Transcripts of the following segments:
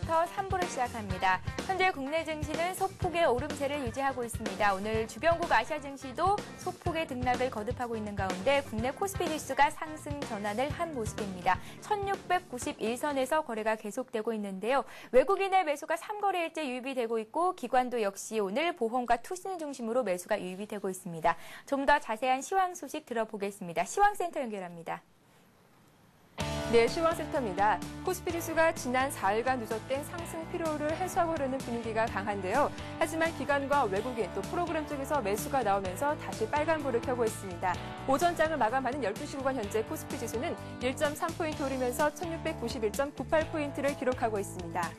지금부터 3부를 시작합니다. 현재 국내 증시는 소폭의 오름세를 유지하고 있습니다. 오늘 주변국 아시아 증시도 소폭의 등락을 거듭하고 있는 가운데 국내 코스피 지수가 상승 전환을 한 모습입니다. 1691선에서 거래가 계속되고 있는데요. 외국인의 매수가 3거래일째 유입이 되고 있고 기관도 역시 오늘 보험과 투신 중심으로 매수가 유입이 되고 있습니다. 좀 더 자세한 시황 소식 들어보겠습니다. 시황센터 연결합니다. 네, 시황센터입니다. 코스피 지수가 지난 4일간 누적된 상승 피로를 해소하고 흐르는 분위기가 강한데요. 하지만 기관과 외국인 또 프로그램 쪽에서 매수가 나오면서 다시 빨간불을 켜고 있습니다. 오전장을 마감하는 12시 구간 현재 코스피 지수는 1.3포인트 오르면서 1691.98포인트를 기록하고 있습니다.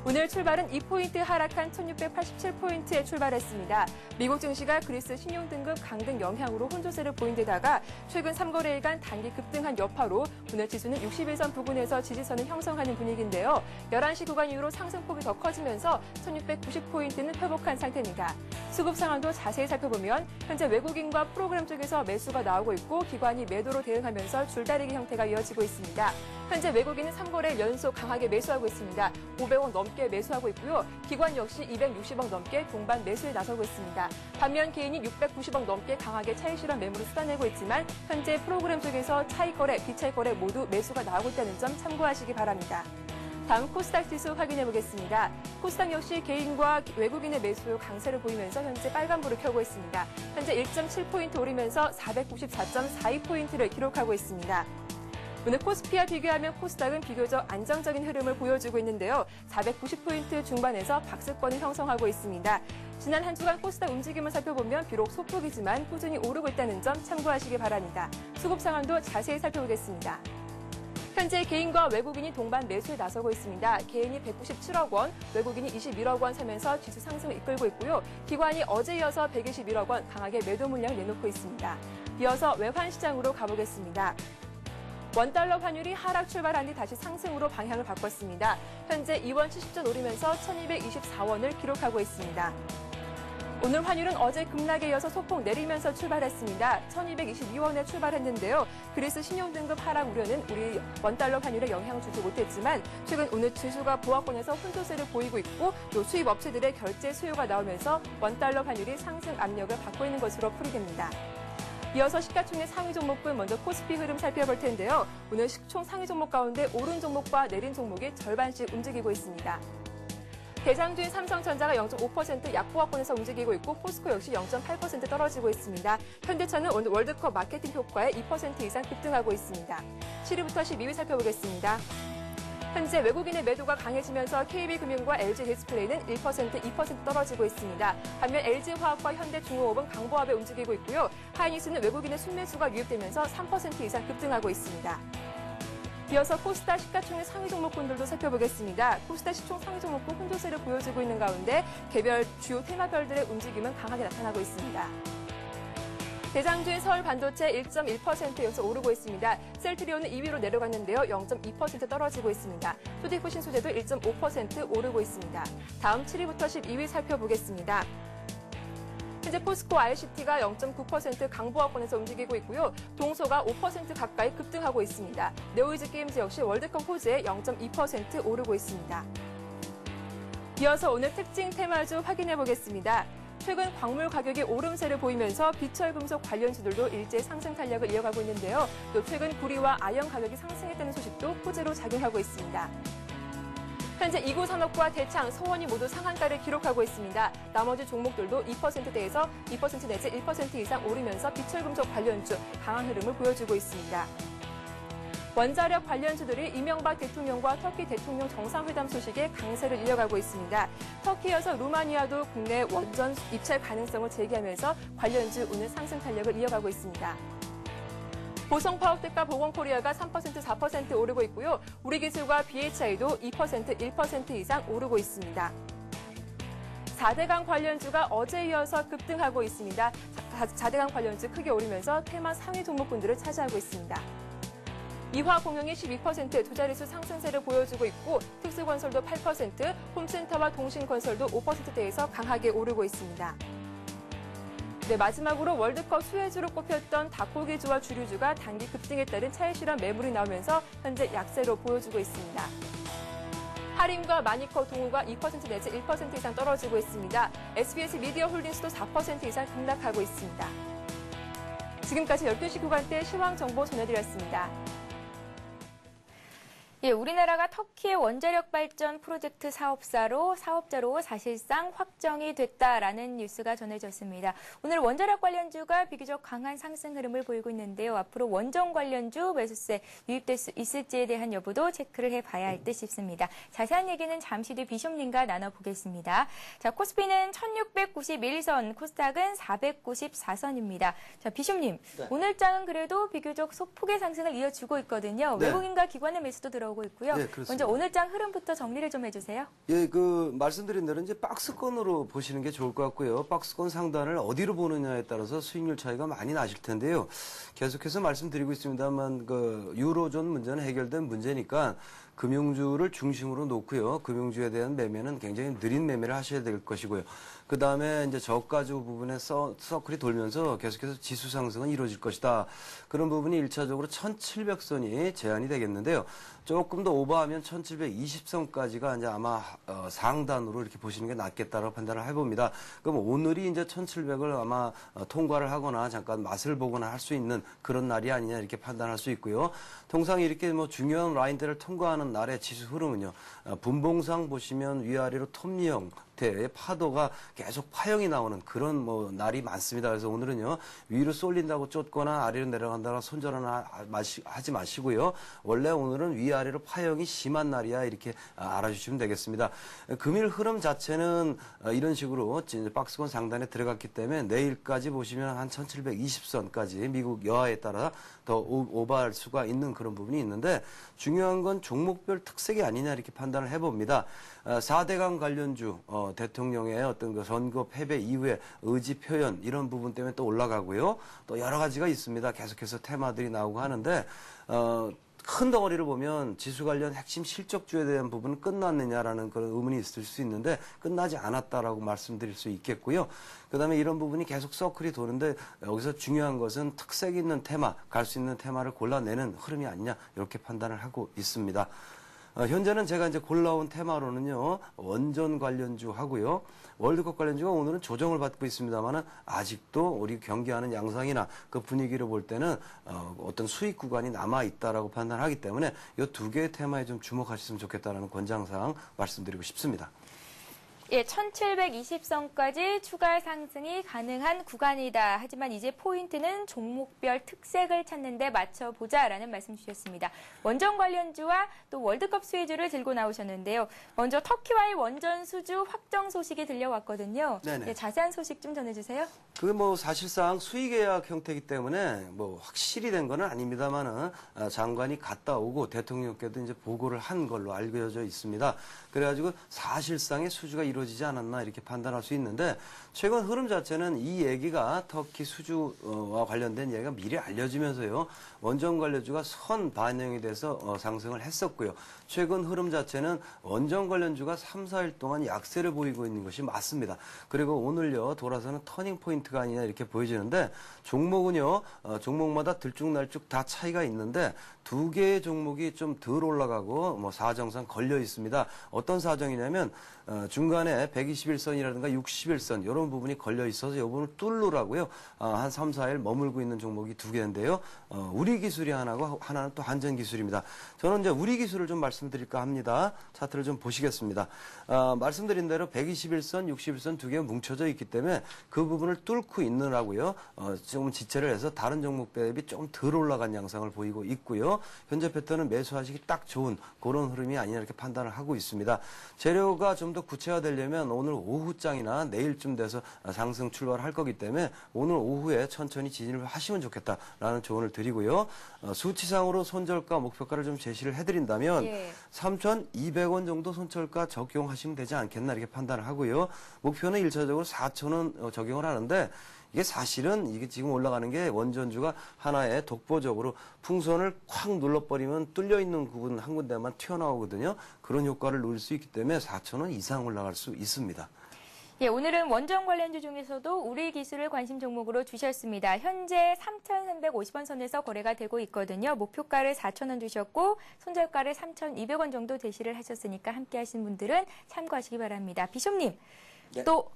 오늘 출발은 2포인트 하락한 1687포인트에 출발했습니다. 미국 증시가 그리스 신용등급 강등 영향으로 혼조세를 보인 데다가 최근 3거래일간 단기 급등한 여파로 오늘 지수는 61선 부근에서 지지선을 형성하는 분위기인데요. 11시 구간 이후로 상승폭이 더 커지면서 1690포인트는 회복한 상태입니다. 수급 상황도 자세히 살펴보면 현재 외국인과 프로그램 쪽에서 매수가 나오고 있고 기관이 매도로 대응하면서 줄다리기 형태가 이어지고 있습니다. 현재 외국인은 3거래일 연속 강하게 매수하고 있습니다. 500억 넘게 매수하고 있고요. 기관 역시 260억 넘게 동반 매수에 나서고 있습니다. 반면 개인이 690억 넘게 강하게 차익 실현 매물을 쏟아내고 있지만 현재 프로그램 쪽에서 차익 거래, 비차익 거래 모두 매수가 나오고 있다는 점 참고하시기 바랍니다. 다음 코스닥 지수 확인해 보겠습니다. 코스닥 역시 개인과 외국인의 매수 강세를 보이면서 현재 빨간불을 켜고 있습니다. 현재 1.7포인트 오르면서 494.42포인트를 기록하고 있습니다. 오늘 코스피와 비교하면 코스닥은 비교적 안정적인 흐름을 보여주고 있는데요. 490포인트 중반에서 박스권을 형성하고 있습니다. 지난 한 주간 코스닥 움직임을 살펴보면 비록 소폭이지만 꾸준히 오르고 있다는 점 참고하시기 바랍니다. 수급 상황도 자세히 살펴보겠습니다. 현재 개인과 외국인이 동반 매수에 나서고 있습니다. 개인이 197억 원, 외국인이 21억 원 사면서 지수 상승을 이끌고 있고요. 기관이 어제 이어서 121억 원 강하게 매도 물량을 내놓고 있습니다. 이어서 외환 시장으로 가보겠습니다. 원달러 환율이 하락 출발한 뒤 다시 상승으로 방향을 바꿨습니다. 현재 2원 70전 오르면서 1224원을 기록하고 있습니다. 오늘 환율은 어제 급락에 이어서 소폭 내리면서 출발했습니다. 1222원에 출발했는데요. 그리스 신용등급 하락 우려는 우리 원달러 환율에 영향을 주지 못했지만 최근 오늘 지수가 보합권에서 혼조세를 보이고 있고 또 수입 업체들의 결제 수요가 나오면서 원달러 환율이 상승 압력을 받고 있는 것으로 풀이됩니다. 이어서 시가총액 상위 종목분 먼저 코스피 흐름 살펴볼 텐데요. 오늘 시총 상위 종목 가운데 오른 종목과 내린 종목이 절반씩 움직이고 있습니다. 대장주인 삼성전자가 0.5% 약보합권에서 움직이고 있고 포스코 역시 0.8% 떨어지고 있습니다. 현대차는 오늘 월드컵 마케팅 효과에 2% 이상 급등하고 있습니다. 7위부터 12위 살펴보겠습니다. 현재 외국인의 매도가 강해지면서 KB금융과 LG디스플레이는 1%, 2% 떨어지고 있습니다. 반면 LG화학과 현대중공업은 강보합에 움직이고 있고요. 하이닉스는 외국인의 순매수가 유입되면서 3% 이상 급등하고 있습니다. 이어서 코스닥 시가총액 상위 종목군들도 살펴보겠습니다. 코스닥 시총 상위 종목군 혼조세를 보여주고 있는 가운데 개별 주요 테마별들의 움직임은 강하게 나타나고 있습니다. 대장주인 서울반도체 1.1% 여기서 오르고 있습니다. 셀트리온은 2위로 내려갔는데요. 0.2% 떨어지고 있습니다. 소디코 신소재도 1.5% 오르고 있습니다. 다음 7위부터 12위 살펴보겠습니다. 현재 포스코 ICT가 0.9% 강보합권에서 움직이고 있고요. 동소가 5% 가까이 급등하고 있습니다. 네오이즈 게임즈 역시 월드컵 호재에 0.2% 오르고 있습니다. 이어서 오늘 특징 테마주 확인해 보겠습니다. 최근 광물 가격이 오름세를 보이면서 비철금속 관련주들도 일제 상승 탄력을 이어가고 있는데요. 또 최근 구리와 아연 가격이 상승했다는 소식도 호재로 작용하고 있습니다. 현재 이구산업과 대창, 서원이 모두 상한가를 기록하고 있습니다. 나머지 종목들도 2%대에서 2% 내지 1% 이상 오르면서 비철금속 관련주 강한 흐름을 보여주고 있습니다. 원자력 관련주들이 이명박 대통령과 터키 대통령 정상회담 소식에 강세를 이어가고 있습니다. 터키여서 루마니아도 국내 원전 입찰 가능성을 제기하면서 관련주 오늘 상승 탄력을 이어가고 있습니다. 보성파워텍과 보건코리아가 3%, 4% 오르고 있고요. 우리기술과 BHI도 2%, 1% 이상 오르고 있습니다. 4대강 관련주가 어제 이어서 급등하고 있습니다. 4대강 관련주 크게 오르면서 테마 상위 종목군들을 차지하고 있습니다. 이화공영이 12% 두 자릿수 상승세를 보여주고 있고 특수건설도 8%, 홈센터와 동신건설도 5%대에서 강하게 오르고 있습니다. 네, 마지막으로 월드컵 수혜주로 꼽혔던 닭고기주와 주류주가 단기 급등에 따른 차익 실현 매물이 나오면서 현재 약세로 보여주고 있습니다. 하림과 마니커, 동우가 2% 내지 1% 이상 떨어지고 있습니다. SBS 미디어 홀딩스도 4% 이상 등락하고 있습니다. 지금까지 12시 구간대 시황 정보 전해드렸습니다. 예, 우리나라가 터키의 원자력 발전 프로젝트 사업자로 사실상 확정이 됐다라는 뉴스가 전해졌습니다. 오늘 원자력 관련주가 비교적 강한 상승 흐름을 보이고 있는데요. 앞으로 원전 관련주 매수세 유입될 수 있을지에 대한 여부도 체크를 해봐야 할 듯 싶습니다. 자세한 얘기는 잠시 뒤 비숍님과 나눠보겠습니다. 자, 코스피는 1691선, 코스닥은 494선입니다. 자, 비숍님, 네. 오늘 장은 그래도 비교적 소폭의 상승을 이어주고 있거든요. 네. 외국인과 기관의 매수도 들어오고 있고요. 네, 그렇습니다. 먼저 오늘 장 흐름부터 정리를 좀 해주세요. 예, 말씀드린 대로 이제 박스권으로 보시는 게 좋을 것 같고요. 박스권 상단을 어디로 보느냐에 따라서 수익률 차이가 많이 나실 텐데요. 계속해서 말씀드리고 있습니다만, 유로존 문제는 해결된 문제니까 금융주를 중심으로 놓고요. 금융주에 대한 매매는 굉장히 느린 매매를 하셔야 될 것이고요. 그 다음에 이제 저가주 부분에 서클이 돌면서 계속해서 지수 상승은 이루어질 것이다. 그런 부분이 1차적으로 1700선이 제한이 되겠는데요. 조금 더 오버하면 1720선까지가 이제 아마 상단으로 이렇게 보시는 게 낫겠다라고 판단을 해봅니다. 그럼 오늘이 이제 1700을 아마 통과를 하거나 잠깐 맛을 보거나 할 수 있는 그런 날이 아니냐 이렇게 판단할 수 있고요. 통상 이렇게 중요한 라인들을 통과하는 날의 지수 흐름은요. 분봉상 보시면 위아래로 톱니 형태의 파도가 계속 파형이 나오는 그런 날이 많습니다. 그래서 오늘은요. 위로 쏠린다고 쫓거나 아래로 내려간다고 손절하나 하지 마시고요. 원래 오늘은 위아래로 파형이 심한 날이야 이렇게 알아주시면 되겠습니다. 금일 흐름 자체는 이런 식으로 박스권 상단에 들어갔기 때문에 내일까지 보시면 한 1720선까지 미국 여하에 따라 더 오버할 수가 있는 그런 부분이 있는데 중요한 건 종목별 특색이 아니냐 이렇게 판단을 해봅니다. 4대강 관련주 대통령의 어떤 선거 패배 이후에 의지 표현 이런 부분 때문에 또 올라가고요. 또 여러 가지가 있습니다. 계속해서 테마들이 나오고 하는데 큰 덩어리를 보면 지수 관련 핵심 실적주에 대한 부분은 끝났느냐라는 그런 의문이 있을 수 있는데 끝나지 않았다라고 말씀드릴 수 있겠고요. 그다음에 이런 부분이 계속 서클이 도는데 여기서 중요한 것은 특색 있는 테마, 갈 수 있는 테마를 골라내는 흐름이 아니냐 이렇게 판단을 하고 있습니다. 현재는 제가 이제 골라온 테마로는요, 원전 관련주 하고요, 월드컵 관련주가 오늘은 조정을 받고 있습니다만은 아직도 우리 경기하는 양상이나 그 분위기를 볼 때는 어떤 수익 구간이 남아 있다라고 판단하기 때문에 이 두 개의 테마에 좀 주목하셨으면 좋겠다라는 권장사항 말씀드리고 싶습니다. 예, 1720선까지 추가 상승이 가능한 구간이다. 하지만 이제 포인트는 종목별 특색을 찾는 데 맞춰보자라는 말씀 주셨습니다. 원전 관련주와 또 월드컵 수혜주를 들고 나오셨는데요. 먼저 터키와의 원전 수주 확정 소식이 들려왔거든요. 네네. 예, 자세한 소식 좀 전해주세요. 그게 사실상 수의계약 형태이기 때문에 확실히 된 건 아닙니다만은 장관이 갔다 오고 대통령께도 이제 보고를 한 걸로 알려져 있습니다. 그래가지고 사실상의 수주가 이루어지지 않았나 이렇게 판단할 수 있는데 최근 흐름 자체는 이 얘기가 터키 수주와 관련된 얘기가 미리 알려지면서요. 원전 관련주가 선 반영이 돼서 상승을 했었고요. 최근 흐름 자체는 원전 관련주가 3, 4일 동안 약세를 보이고 있는 것이 맞습니다. 그리고 오늘요. 돌아서는 터닝 포인트가 아니냐 이렇게 보여지는데 종목은요. 종목마다 들쭉날쭉 다 차이가 있는데 두 개의 종목이 좀 덜 올라가고 사정상 걸려 있습니다. 어떤 사정이냐면 중간에 121선이라든가 61선 이런 부분이 걸려 있어서 이 부분을 뚫으라고요. 한 3, 4일 머물고 있는 종목이 두 개인데요. 우리 기술이 하나고 하나는 또 한전 기술입니다. 저는 이제 우리 기술을 좀 말씀드릴까 합니다. 차트를 좀 보시겠습니다. 말씀드린 대로 121선, 61선 두 개가 뭉쳐져 있기 때문에 그 부분을 뚫고 있느라고요. 좀 지체를 해서 다른 종목 대비 좀 덜 올라간 양상을 보이고 있고요. 현재 패턴은 매수하시기 딱 좋은 그런 흐름이 아니냐 이렇게 판단을 하고 있습니다. 재료가 좀 더 구체화되려면 오늘 오후장이나 내일쯤 돼서 상승 출발할 거기 때문에 오늘 오후에 천천히 진입을 하시면 좋겠다라는 조언을 드리고요. 수치상으로 손절가 목표가를 좀 제시를 해드린다면 3,200원 정도 손절가 적용하시면 되지 않겠나 이렇게 판단을 하고요. 목표는 1차적으로 4,000원 적용을 하는데 이게 사실은 이게 지금 올라가는 게 원전주가 하나의 독보적으로 풍선을 콱 눌러버리면 뚫려 있는 부분 한 군데만 튀어나오거든요. 그런 효과를 누릴 수 있기 때문에 4,000원 이상 올라갈 수 있습니다. 예, 오늘은 원정 관련주 중에서도 우리 기술을 관심 종목으로 주셨습니다. 현재 3,350원 선에서 거래가 되고 있거든요. 목표가를 4,000원 주셨고 손절가를 3,200원 정도 제시를 하셨으니까 함께 하신 분들은 참고하시기 바랍니다. 비숍님, 네. 또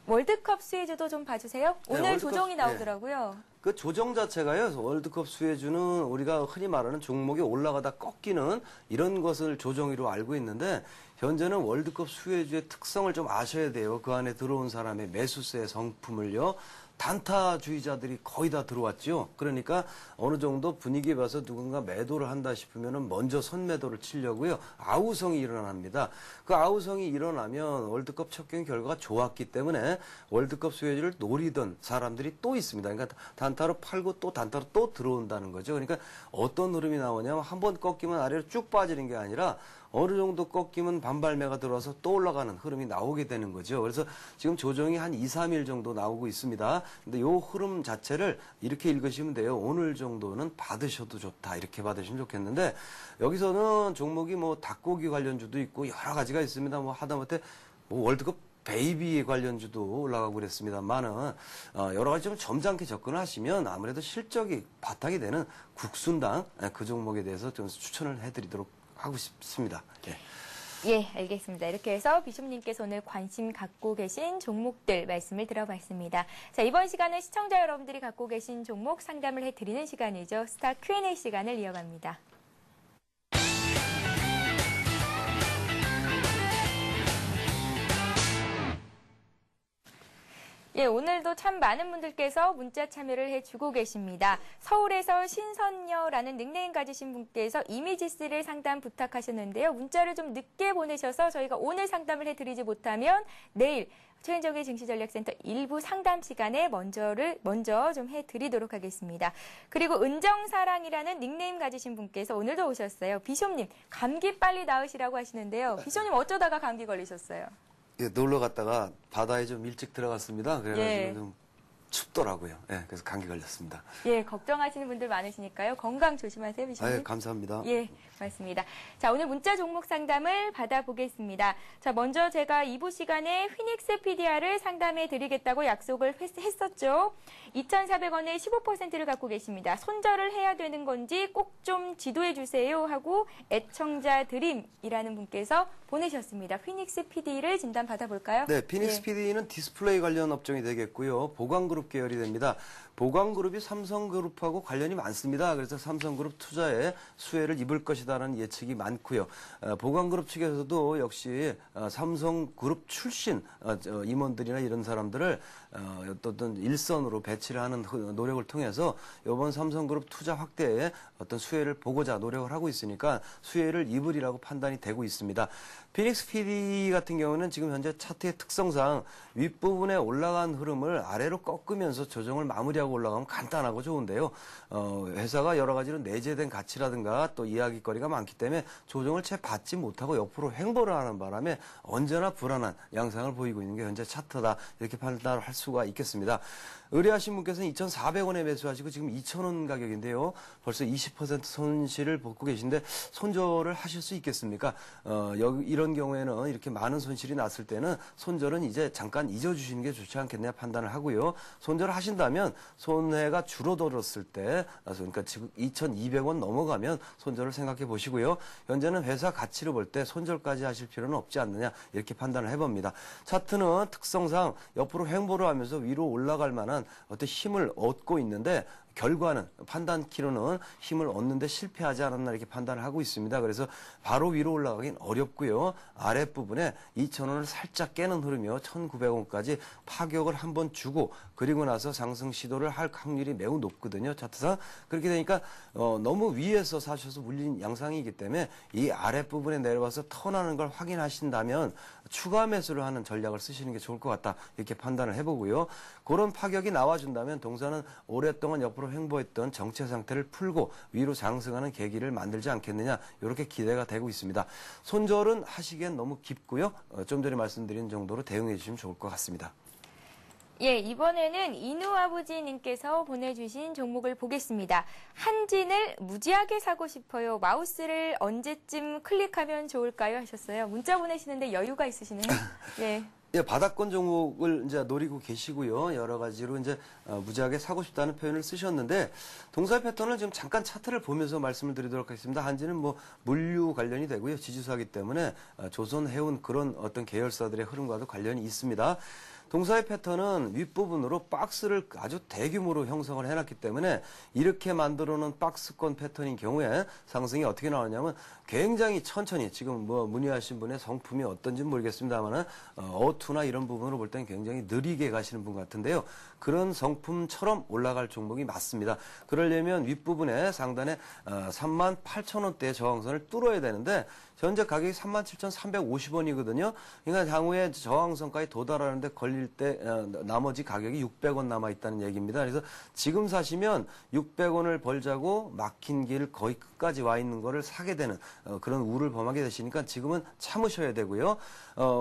월드컵 수혜주도 좀 봐주세요. 오늘 월드컵, 조정이 나오더라고요. 그 조정 자체가요, 월드컵 수혜주는 우리가 흔히 말하는 종목이 올라가다 꺾이는 이런 것을 조정이로 알고 있는데, 현재는 월드컵 수혜주의 특성을 좀 아셔야 돼요. 그 안에 들어온 사람의 매수세 성품을요. 단타주의자들이 거의 다 들어왔죠. 그러니까 어느 정도 분위기 봐서 누군가 매도를 한다 싶으면 먼저 선매도를 치려고요. 아우성이 일어납니다. 그 아우성이 일어나면 월드컵 첫 경기 결과가 좋았기 때문에 월드컵 수혜주를 노리던 사람들이 또 있습니다. 그러니까 단타로 팔고 또 단타로 또 들어온다는 거죠. 그러니까 어떤 흐름이 나오냐면 한 번 꺾이면 아래로 쭉 빠지는 게 아니라 어느 정도 꺾이면 반발매가 들어와서 또 올라가는 흐름이 나오게 되는 거죠. 그래서 지금 조정이 한 2, 3일 정도 나오고 있습니다. 근데 요 흐름 자체를 이렇게 읽으시면 돼요. 오늘 정도는 받으셔도 좋다. 이렇게 받으시면 좋겠는데, 여기서는 종목이 뭐 닭고기 관련주도 있고 여러 가지가 있습니다. 뭐 하다못해 뭐 월드컵 베이비 관련주도 올라가고 그랬습니다만은 여러 가지 좀 점잖게 접근을 하시면 아무래도 실적이 바탕이 되는 국순당 그 종목에 대해서 좀 추천을 해드리도록 하고 싶습니다. 예. 예, 알겠습니다. 이렇게 해서 비숍님께서 오늘 관심 갖고 계신 종목들 말씀을 들어봤습니다. 자, 이번 시간은 시청자 여러분들이 갖고 계신 종목 상담을 해드리는 시간이죠. 스타 Q&A 시간을 이어갑니다. 예, 오늘도 참 많은 분들께서 문자 참여를 해주고 계십니다. 서울에서 신선녀라는 닉네임 가지신 분께서 이미지스를 상담 부탁하셨는데요. 문자를 좀 늦게 보내셔서 저희가 오늘 상담을 해드리지 못하면 내일 최은정의 증시전략센터 일부 상담 시간에 먼저 좀 해드리도록 하겠습니다. 그리고 은정사랑이라는 닉네임 가지신 분께서 오늘도 오셨어요. 비숍님, 감기 빨리 나으시라고 하시는데요. 비숍님 어쩌다가 감기 걸리셨어요? 예, 놀러 갔다가 바다에 좀 일찍 들어갔습니다. 그래가지고 예. 좀 춥더라고요. 예, 그래서 감기 걸렸습니다. 예, 걱정하시는 분들 많으시니까요. 건강 조심하세요, 비숍님. 아유, 감사합니다. 예, 맞습니다. 자, 오늘 문자 종목 상담을 받아보겠습니다. 자, 먼저 제가 2부 시간에 휘닉스 PDR을 상담해 드리겠다고 약속을 했었죠. 2,400원에 15%를 갖고 계십니다. 손절을 해야 되는 건지 꼭 좀 지도해 주세요 하고 애청자 드림이라는 분께서 보내셨습니다. 휘닉스 PD를 진단 받아볼까요? 네, 피닉스 예. PD는 디스플레이 관련 업종이 되겠고요. 보강그룹 계열이 됩니다. 보강그룹이 삼성그룹하고 관련이 많습니다. 그래서 삼성그룹 투자에 수혜를 입을 것이다라는 예측이 많고요. 보강그룹 측에서도 역시 삼성그룹 출신 임원들이나 이런 사람들을 어떤 일선으로 배치를 하는 노력을 통해서 이번 삼성그룹 투자 확대에 어떤 수혜를 보고자 노력을 하고 있으니까 수혜를 입으리라고 판단이 되고 있습니다. 피닉스 PD 같은 경우는 지금 현재 차트의 특성상 윗부분에 올라간 흐름을 아래로 꺾으면서 조정을 마무리하고 올라가면 간단하고 좋은데요. 회사가 여러 가지로 내재된 가치라든가 또 이야기거리가 많기 때문에 조정을 채 받지 못하고 옆으로 횡보를 하는 바람에 언제나 불안한 양상을 보이고 있는 게 현재 차트다. 이렇게 판단을 할 수가 있겠습니다. 의뢰하신 분께서는 2,400원에 매수하시고 지금 2,000원 가격인데요. 벌써 20% 손실을 벗고 계신데 손절을 하실 수 있겠습니까? 이런 경우에는 이렇게 많은 손실이 났을 때는 손절은 이제 잠깐 잊어주시는 게 좋지 않겠냐 판단을 하고요. 손절을 하신다면 손해가 줄어들었을 때, 그러니까 지금 2,200원 넘어가면 손절을 생각해 보시고요. 현재는 회사 가치로 볼 때 손절까지 하실 필요는 없지 않느냐 이렇게 판단을 해봅니다. 차트는 특성상 옆으로 횡보를 하면서 위로 올라갈 만한 어떤 힘을 얻고 있는데 결과는 판단키로는 힘을 얻는데 실패하지 않았나 이렇게 판단을 하고 있습니다. 그래서 바로 위로 올라가긴 어렵고요. 아랫부분에 2,000원을 살짝 깨는 흐름이요. 1,900원까지 파격을 한번 주고 그리고 나서 상승 시도를 할 확률이 매우 높거든요. 차트상. 그렇게 되니까 너무 위에서 사셔서 물린 양상이기 때문에 이 아랫부분에 내려와서 턴하는 걸 확인하신다면 추가 매수를 하는 전략을 쓰시는 게 좋을 것 같다. 이렇게 판단을 해보고요. 그런 파격이 나와준다면 동사는 오랫동안 옆으로 횡보했던 정체 상태를 풀고 위로 상승하는 계기를 만들지 않겠느냐 이렇게 기대가 되고 있습니다. 손절은 하시기엔 너무 깊고요. 좀 전에 말씀드린 정도로 대응해 주시면 좋을 것 같습니다. 예, 이번에는 이누아부지님께서 보내주신 종목을 보겠습니다. 한진을 무지하게 사고 싶어요. 마우스를 언제쯤 클릭하면 좋을까요? 하셨어요. 문자 보내시는데 여유가 있으시네요. 예. 예, 바닥권 종목을 이제 노리고 계시고요. 여러 가지로 이제 무지하게 사고 싶다는 표현을 쓰셨는데 동사 패턴을 지금 잠깐 차트를 보면서 말씀을 드리도록 하겠습니다. 한지는 뭐 물류 관련이 되고요. 지주사기 때문에 조선, 해운 그런 어떤 계열사들의 흐름과도 관련이 있습니다. 동사의 패턴은 윗부분으로 박스를 아주 대규모로 형성을 해놨기 때문에 이렇게 만들어 놓은 박스권 패턴인 경우에 상승이 어떻게 나오냐면 굉장히 천천히 지금 뭐 문의하신 분의 성품이 어떤지 모르겠습니다만은 어투나 이런 부분으로 볼 때는 굉장히 느리게 가시는 분 같은데요. 그런 성품처럼 올라갈 종목이 맞습니다. 그러려면 윗부분에 상단에 38,000원대의 저항선을 뚫어야 되는데 현재 가격이 37,350원이거든요. 그러니까 향후에 저항선까지 도달하는데 걸릴 때 나머지 가격이 600원 남아있다는 얘기입니다. 그래서 지금 사시면 600원을 벌자고 막힌 길 거의 끝까지 와 있는 거를 사게 되는 그런 우를 범하게 되시니까 지금은 참으셔야 되고요.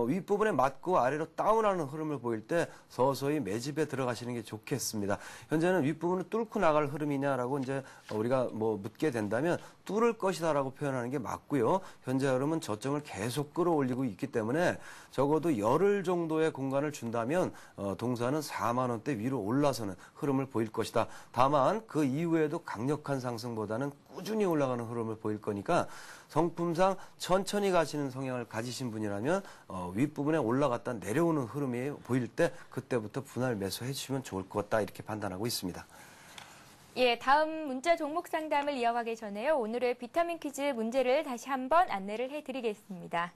윗부분에 맞고 아래로 다운하는 흐름을 보일 때 서서히 매집에 들어가시는 게 좋겠습니다. 현재는 윗부분을 뚫고 나갈 흐름이냐라고 이제 우리가 뭐 묻게 된다면 뚫을 것이다라고 표현하는 게 맞고요. 현재 흐름은 저점을 계속 끌어올리고 있기 때문에 적어도 열흘 정도의 공간을 준다면 동사는 4만 원대 위로 올라서는 흐름을 보일 것이다. 다만 그 이후에도 강력한 상승보다는 꾸준히 올라가는 흐름을 보일 거니까 성품상 천천히 가시는 성향을 가지신 분이라면 윗부분에 올라갔다 내려오는 흐름이 보일 때 그때부터 분할 매수해 주시면 좋을 것 같다 이렇게 판단하고 있습니다. 예, 다음 문자 종목 상담을 이어가기 전에요. 오늘의 비타민 퀴즈 문제를 다시 한번 안내를 해드리겠습니다.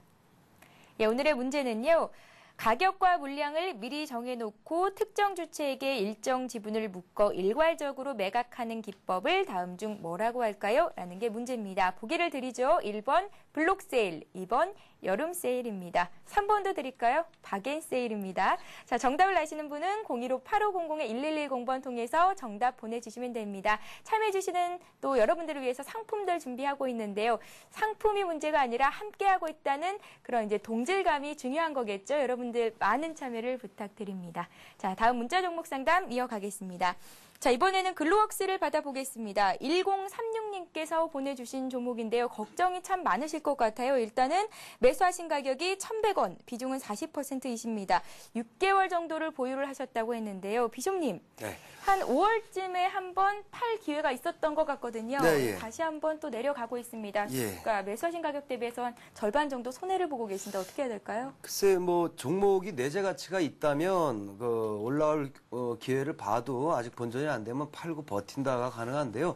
예, 오늘의 문제는요. 가격과 물량을 미리 정해놓고 특정 주체에게 일정 지분을 묶어 일괄적으로 매각하는 기법을 다음 중 뭐라고 할까요? 라는 게 문제입니다. 보기를 드리죠. 1번 블록세일, 2번 여름세일입니다. 3번도 드릴까요? 박앤세일입니다. 자, 정답을 아시는 분은 015-8500-1110번 통해서 정답 보내주시면 됩니다. 참여해주시는 또 여러분들을 위해서 상품들 준비하고 있는데요. 상품이 문제가 아니라 함께하고 있다는 그런 이제 동질감이 중요한 거겠죠. 여러분들 많은 참여를 부탁드립니다. 자, 다음 문자 종목 상담 이어가겠습니다. 자, 이번에는 글로웍스를 받아보겠습니다. 1036님께서 보내주신 종목인데요. 걱정이 참 많으실 것 같아요. 일단은 매수하신 가격이 1,100원, 비중은 40%이십니다. 6개월 정도를 보유를 하셨다고 했는데요. 비숍님, 네. 한 5월쯤에 한번 팔 기회가 있었던 것 같거든요. 네, 예. 다시 한번 또 내려가고 있습니다. 예. 그러니까 매수하신 가격 대비해서 한 절반 정도 손해를 보고 계신데 어떻게 해야 될까요? 글쎄 뭐 종목이 내재 가치가 있다면 그 올라올 기회를 봐도 아직 본전이 안 되면 팔고 버틴다가 가능한데요.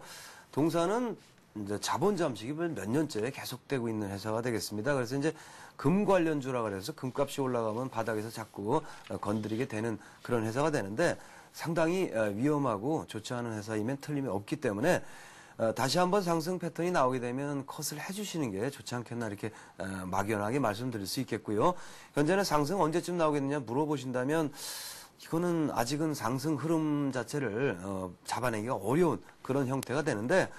동사는 이제 자본 잠식이 몇 년째 계속되고 있는 회사가 되겠습니다. 그래서 이제 금 관련주라 그래서 금값이 올라가면 바닥에서 자꾸 건드리게 되는 그런 회사가 되는데 상당히 위험하고 좋지 않은 회사이면 틀림이 없기 때문에 다시 한번 상승 패턴이 나오게 되면 컷을 해주시는 게 좋지 않겠나 이렇게 막연하게 말씀드릴 수 있겠고요. 현재는 상승 언제쯤 나오겠느냐 물어보신다면 이거는 아직은 상승 흐름 자체를 잡아내기가 어려운 그런 형태가 되는데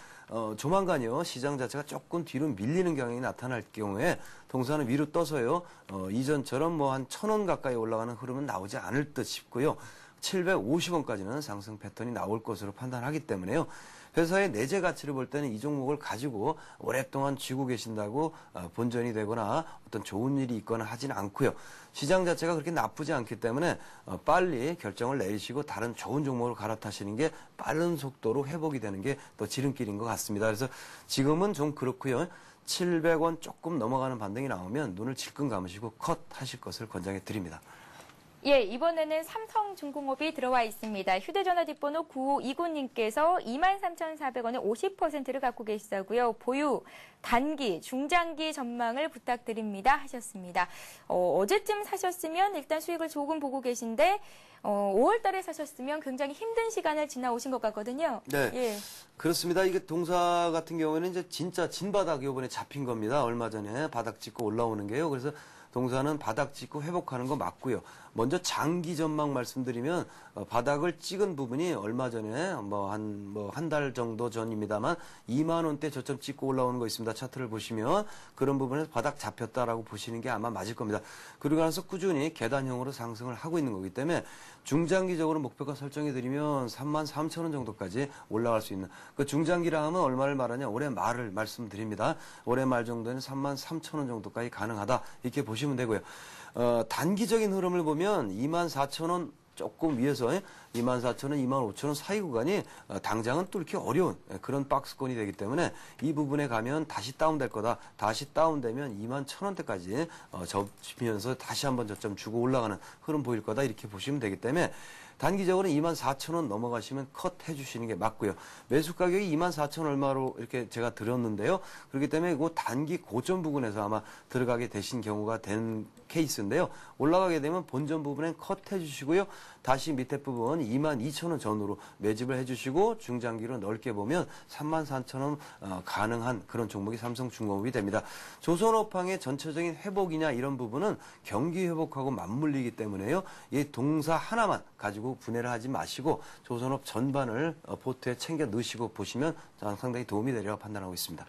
조만간요 시장 자체가 조금 뒤로 밀리는 경향이 나타날 경우에 동사는 위로 떠서요 이전처럼 뭐 한 1,000원 가까이 올라가는 흐름은 나오지 않을 듯 싶고요. 750원까지는 상승 패턴이 나올 것으로 판단하기 때문에요. 회사의 내재 가치를 볼 때는 이 종목을 가지고 오랫동안 쥐고 계신다고 본전이 되거나 어떤 좋은 일이 있거나 하진 않고요. 시장 자체가 그렇게 나쁘지 않기 때문에 빨리 결정을 내리시고 다른 좋은 종목으로 갈아타시는 게 빠른 속도로 회복이 되는 게 또 지름길인 것 같습니다. 그래서 지금은 좀 그렇고요. 700원 조금 넘어가는 반등이 나오면 눈을 질끈 감으시고 컷 하실 것을 권장해 드립니다. 예, 이번에는 삼성중공업이 들어와 있습니다. 휴대전화 뒷번호 9529님께서 23,400원에 50%를 갖고 계시다고요. 보유, 단기, 중장기 전망을 부탁드립니다 하셨습니다. 어제쯤 사셨으면 일단 수익을 조금 보고 계신데 5월 달에 사셨으면 굉장히 힘든 시간을 지나오신 것 같거든요. 네. 예. 그렇습니다. 이게 동사 같은 경우에는 이제 진짜 진바닥 요번에 잡힌 겁니다. 얼마 전에 바닥 찍고 올라오는 게요. 그래서 동사는 바닥 찍고 회복하는 거 맞고요. 먼저 장기 전망 말씀드리면 바닥을 찍은 부분이 얼마 전에 한 달 정도 전입니다만 2만 원대 저점 찍고 올라오는 거 있습니다. 차트를 보시면 그런 부분에서 바닥 잡혔다라고 보시는 게 아마 맞을 겁니다. 그러고 나서 꾸준히 계단형으로 상승을 하고 있는 거기 때문에 중장기적으로 목표가 설정해 드리면 33,000원 정도까지 올라갈 수 있는 그 중장기라 하면 얼마를 말하냐 올해 말을 말씀드립니다. 올해 말 정도는 33,000원 정도까지 가능하다 이렇게 보시면 보시면 되고요. 단기적인 흐름을 보면 24,000원 조금 위에서 24,000원, 25,000원 사이 구간이 당장은 뚫기 어려운 그런 박스권이 되기 때문에 이 부분에 가면 다시 다운될 거다. 다시 다운되면 21,000원대까지 접히면서 다시 한번 저점 주고 올라가는 흐름 보일 거다. 이렇게 보시면 되기 때문에 단기적으로 24,000원 넘어가시면 컷 해주시는 게 맞고요. 매수 가격이 24,000 얼마로 이렇게 제가 드렸는데요. 그렇기 때문에 그 단기 고점 부분에서 아마 들어가게 되신 경우가 된 케이스인데요. 올라가게 되면 본전 부분엔 컷 해주시고요. 다시 밑에 부분 22,000원 전후로 매집을 해주시고 중장기로 넓게 보면 34,000원 가능한 그런 종목이 삼성중공업이 됩니다. 조선업황의 전체적인 회복이냐 이런 부분은 경기 회복하고 맞물리기 때문에요. 이 동사 하나만 가지고 분해를 하지 마시고 조선업 전반을 포트에 챙겨 넣으시고 보시면 상당히 도움이 되리라고 판단하고 있습니다.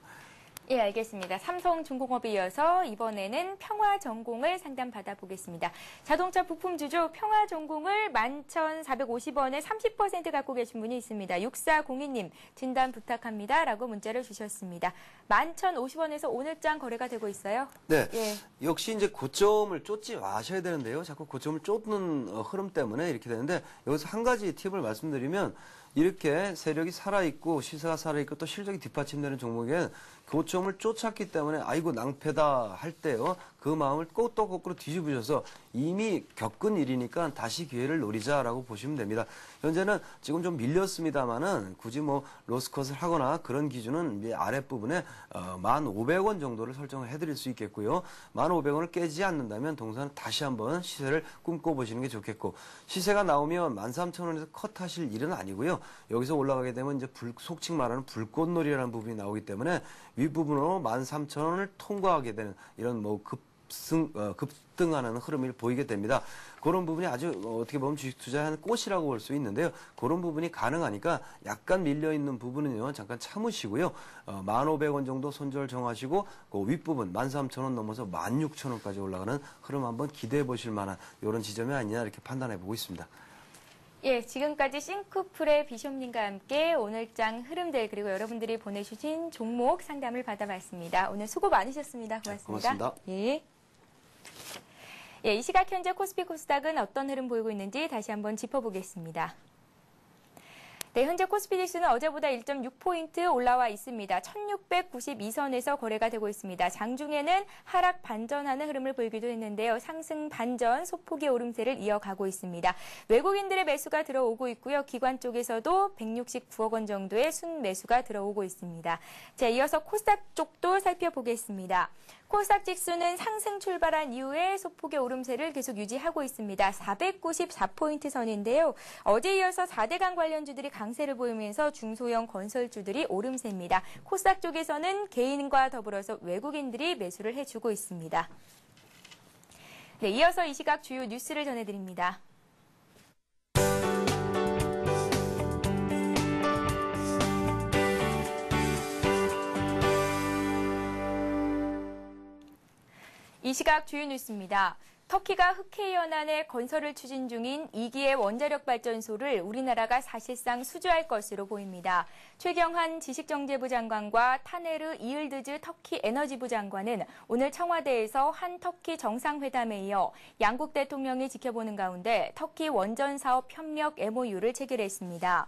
예, 알겠습니다. 삼성중공업에 이어서 이번에는 평화전공을 상담 받아보겠습니다. 자동차 부품주죠. 평화전공을 11,450원에 30% 갖고 계신 분이 있습니다. 6402님 진단 부탁합니다. 라고 문자를 주셨습니다. 11,050원에서 오늘장 거래가 되고 있어요. 네, 예. 역시 이제 고점을 쫓지 마셔야 되는데요. 자꾸 고점을 쫓는 흐름 때문에 이렇게 되는데 여기서 한 가지 팁을 말씀드리면 이렇게 세력이 살아있고 시세가 살아있고 또 실적이 뒷받침되는 종목엔 고점을 쫓았기 때문에 아이고 낭패다 할 때요. 그 마음을 또 거꾸로 뒤집으셔서 이미 겪은 일이니까 다시 기회를 노리자라고 보시면 됩니다. 현재는 지금 좀 밀렸습니다만은 굳이 뭐 로스컷을 하거나 그런 기준은 아랫부분에 1,500원 정도를 설정을 해드릴 수 있겠고요. 1,500원을 깨지 않는다면 동사는 다시 한번 시세를 꿈꿔보시는 게 좋겠고 시세가 나오면 13,000원에서 컷하실 일은 아니고요. 여기서 올라가게 되면 이제 속칭 말하는 불꽃놀이라는 부분이 나오기 때문에 윗부분으로 13,000원을 통과하게 되는 이런 뭐 급등하는 흐름이 보이게 됩니다. 그런 부분이 아주 어떻게 보면 주식 투자하는 꽃이라고 볼 수 있는데요. 그런 부분이 가능하니까 약간 밀려있는 부분은요. 잠깐 참으시고요. 1,500원 정도 손절 정하시고 그 윗부분 13,000원 넘어서 16,000원까지 올라가는 흐름 한번 기대해 보실 만한 이런 지점이 아니냐 이렇게 판단해 보고 있습니다. 예, 지금까지 싱크풀의 비숍님과 함께 오늘장 흐름들 그리고 여러분들이 보내주신 종목 상담을 받아봤습니다. 오늘 수고 많으셨습니다. 고맙습니다. 고맙습니다. 예. 예, 이 시각 현재 코스피 코스닥은 어떤 흐름 보이고 있는지 다시 한번 짚어보겠습니다. 네, 현재 코스피 지수는 어제보다 1.6포인트 올라와 있습니다. 1692선에서 거래가 되고 있습니다. 장중에는 하락 반전하는 흐름을 보이기도 했는데요. 상승 반전 소폭의 오름세를 이어가고 있습니다. 외국인들의 매수가 들어오고 있고요. 기관 쪽에서도 169억 원 정도의 순매수가 들어오고 있습니다. 자, 이어서 코스닥 쪽도 살펴보겠습니다. 코스닥 지수는 상승 출발한 이후에 소폭의 오름세를 계속 유지하고 있습니다. 494포인트 선인데요. 어제 이어서 4대강 관련주들이 강세를 보이면서 중소형 건설주들이 오름세입니다. 코스닥 쪽에서는 개인과 더불어서 외국인들이 매수를 해주고 있습니다. 네, 이어서 이 시각 주요 뉴스를 전해드립니다. 이 시각 주요 뉴스입니다. 터키가 흑해연안의 건설을 추진 중인 2기의 원자력 발전소를 우리나라가 사실상 수주할 것으로 보입니다. 최경환 지식정제부 장관과 타네르 이을드즈 터키 에너지부 장관은 오늘 청와대에서 한 터키 정상회담에 이어 양국 대통령이 지켜보는 가운데 터키 원전 사업 협력 MOU를 체결했습니다.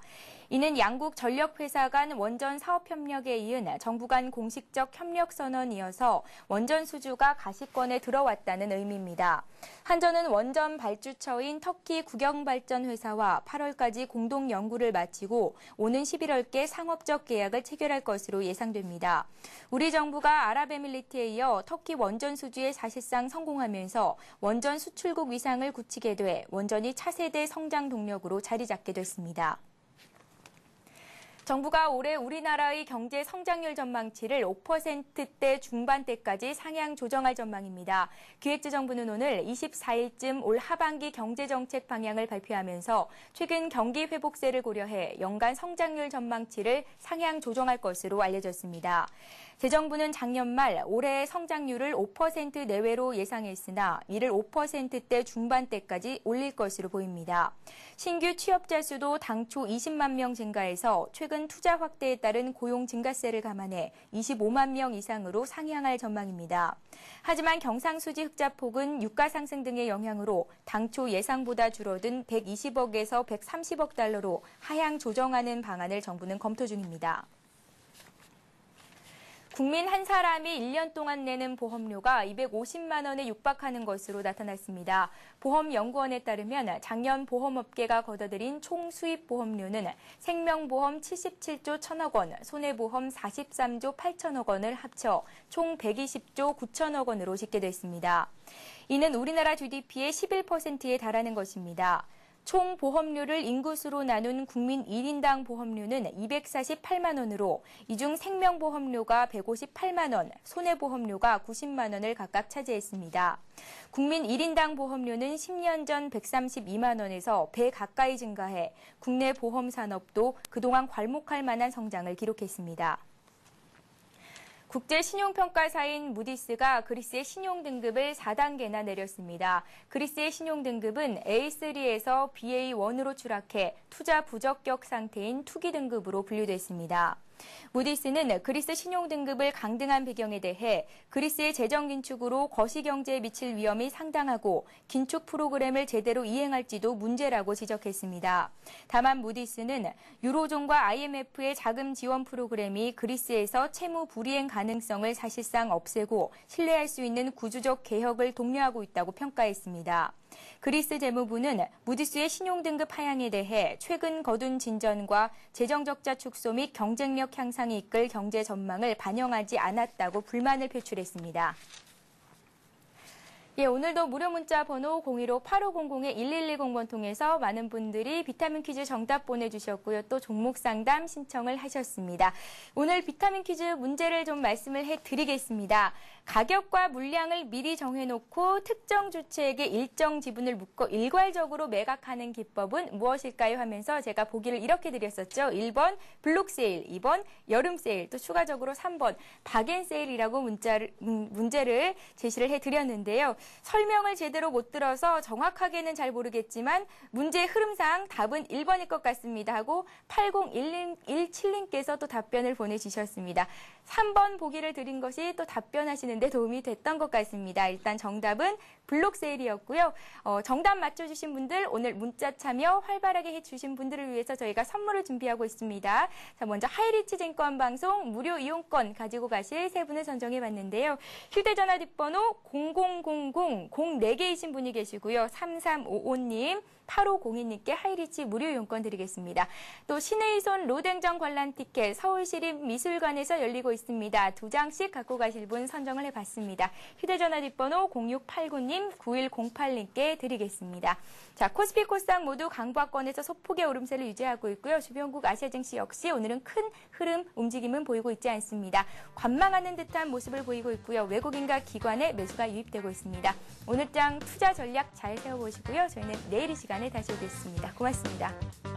이는 양국 전력회사 간 원전 사업 협력에 이은 정부 간 공식적 협력 선언이어서 원전 수주가 가시권에 들어왔다는 의미입니다. 한전은 원전 발주처인 터키 국영발전회사와 8월까지 공동 연구를 마치고 오는 11월께 상업적 계약을 체결할 것으로 예상됩니다. 우리 정부가 아랍에밀리트에 이어 터키 원전 수주에 사실상 성공하면서 원전 수출국 위상을 굳히게 돼 원전이 차세대 성장 동력으로 자리 잡게 됐습니다. 정부가 올해 우리나라의 경제 성장률 전망치를 5%대 중반대까지 상향 조정할 전망입니다. 기획재정부는 오늘 24일쯤 올 하반기 경제정책 방향을 발표하면서 최근 경기 회복세를 고려해 연간 성장률 전망치를 상향 조정할 것으로 알려졌습니다. 재정부는 작년 말 올해의 성장률을 5% 내외로 예상했으나 이를 5%대 중반대까지 올릴 것으로 보입니다. 신규 취업자 수도 당초 20만 명 증가해서 최근 최근 투자 확대에 따른 고용 증가세를 감안해 25만 명 이상으로 상향할 전망입니다. 하지만 경상수지 흑자폭은 유가 상승 등의 영향으로 당초 예상보다 줄어든 120억에서 130억 달러로 하향 조정하는 방안을 정부는 검토 중입니다. 국민 한 사람이 1년 동안 내는 보험료가 250만 원에 육박하는 것으로 나타났습니다. 보험연구원에 따르면 작년 보험업계가 걷어들인 총 수입 보험료는 생명보험 77조 1천억 원, 손해보험 43조 8천억 원을 합쳐 총 120조 9천억 원으로 집계됐습니다. 이는 우리나라 GDP의 11%에 달하는 것입니다. 총 보험료를 인구수로 나눈 국민 1인당 보험료는 248만 원으로 이 중 생명보험료가 158만 원, 손해보험료가 90만 원을 각각 차지했습니다. 국민 1인당 보험료는 10년 전 132만 원에서 배 가까이 증가해 국내 보험 산업도 그동안 괄목할 만한 성장을 기록했습니다. 국제신용평가사인 무디스가 그리스의 신용등급을 4단계나 내렸습니다. 그리스의 신용등급은 A3에서 BA1으로 추락해 투자 부적격 상태인 투기 등급으로 분류됐습니다. 무디스는 그리스 신용등급을 강등한 배경에 대해 그리스의 재정 긴축으로 거시경제에 미칠 위험이 상당하고 긴축 프로그램을 제대로 이행할지도 문제라고 지적했습니다. 다만 무디스는 유로존과 IMF의 자금 지원 프로그램이 그리스에서 채무 불이행 가능성을 사실상 없애고 신뢰할 수 있는 구조적 개혁을 독려하고 있다고 평가했습니다. 그리스 재무부는 무디스의 신용등급 하향에 대해 최근 거둔 진전과 재정적자 축소 및 경쟁력 향상이 이끌 경제 전망을 반영하지 않았다고 불만을 표출했습니다. 오늘도 무료 문자 번호 015-8500-1110번 통해서 많은 분들이 비타민 퀴즈 정답 보내주셨고요. 또 종목 상담 신청을 하셨습니다. 오늘 비타민 퀴즈 문제를 좀 말씀을 해드리겠습니다. 가격과 물량을 미리 정해놓고 특정 주체에게 일정 지분을 묶어 일괄적으로 매각하는 기법은 무엇일까요? 하면서 제가 보기를 이렇게 드렸었죠. 1번 블록세일, 2번 여름세일, 또 추가적으로 3번 박앤세일이라고 문제를 제시를 해드렸는데요. 설명을 제대로 못 들어서 정확하게는 잘 모르겠지만 문제의 흐름상 답은 1번일 것 같습니다 하고 8017님께서 또 답변을 보내주셨습니다. 3번 보기를 드린 것이 또 답변하시는데 도움이 됐던 것 같습니다. 일단 정답은 블록세일이었고요. 정답 맞춰주신 분들 오늘 문자 참여 활발하게 해주신 분들을 위해서 저희가 선물을 준비하고 있습니다. 자, 먼저 하이리치 증권 방송 무료 이용권 가지고 가실 세 분을 선정해봤는데요. 휴대전화 뒷번호 0000-04개이신 분이 계시고요. 3355님, 8502님께 하이리치 무료 이용권 드리겠습니다. 또 신의손 로댕정 관람 티켓 서울시립미술관에서 열리고 있습니다. 2장씩 갖고 가실 분 선정을 해봤습니다. 휴대전화 뒷번호 0689님, 9108님께 드리겠습니다. 자, 코스피 코스닥 모두 강보합권에서 소폭의 오름세를 유지하고 있고요. 주변국 아시아 증시 역시 오늘은 큰 흐름 움직임은 보이고 있지 않습니다. 관망하는 듯한 모습을 보이고 있고요. 외국인과 기관의 매수가 유입되고 있습니다. 오늘장 투자 전략 잘 세워보시고요. 저희는 내일 이 시간에 다시 오겠습니다. 고맙습니다.